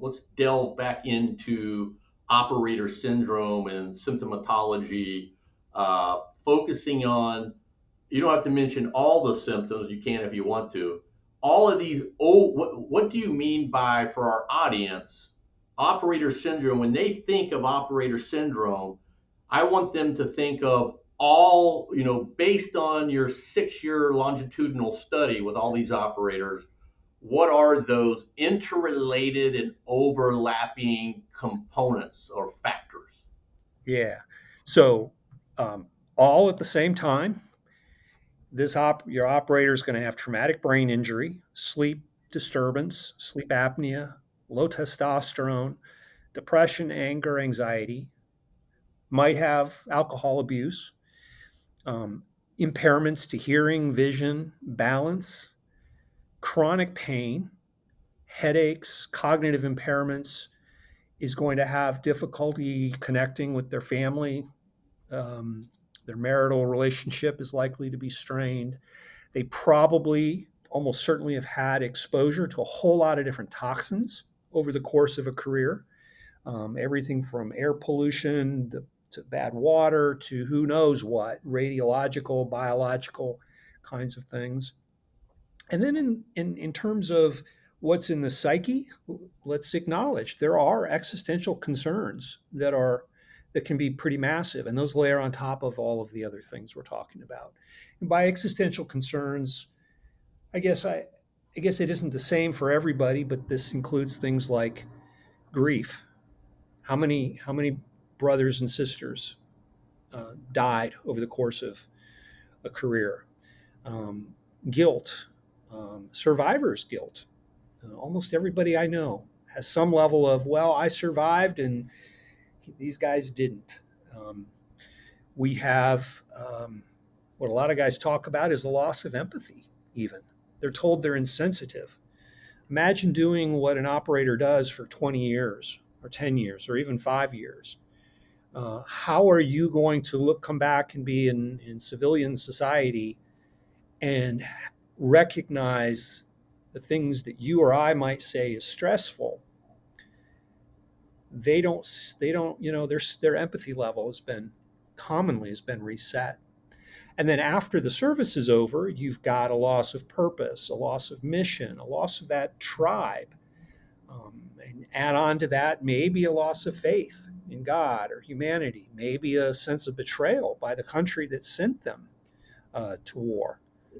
let's delve back into operator syndrome and symptomatology, focusing on, you don't have to mention all the symptoms, you can if you want to. All of these, what do you mean by, for our audience, operator syndrome? When they think of operator syndrome, I want them to think of all, based on your 6-year longitudinal study with all these operators, what are those interrelated and overlapping components or factors? Yeah. So all at the same time, your operator is going to have traumatic brain injury, sleep disturbance, sleep apnea, low testosterone, depression, anger, anxiety, might have alcohol abuse, um, impairments to hearing, vision, balance, chronic pain, headaches, cognitive impairments, is going to have difficulty connecting with their family. Um, their marital relationship is likely to be strained. They probably almost certainly have had exposure to a whole lot of different toxins over the course of a career. Everything from air pollution to bad water to who knows what, radiological, biological kinds of things. And then in terms of what's in the psyche, let's acknowledge there are existential concerns that can be pretty massive, and those layer on top of all of the other things we're talking about. And by existential concerns, I guess it isn't the same for everybody, but this includes things like grief. How many brothers and sisters died over the course of a career? Guilt, survivor's guilt. Almost everybody I know has some level of, well, I survived and these guys didn't. We have what a lot of guys talk about is the loss of empathy, even. They're told they're insensitive. Imagine doing what an operator does for 20 years or 10 years or even 5 years. How are you going to come back and be in civilian society and recognize the things that you or I might say is stressful? They don't, their empathy level has been reset. And then after the service is over, you've got a loss of purpose, a loss of mission, a loss of that tribe. And add on to that, maybe a loss of faith in God or humanity, maybe a sense of betrayal by the country that sent them to war.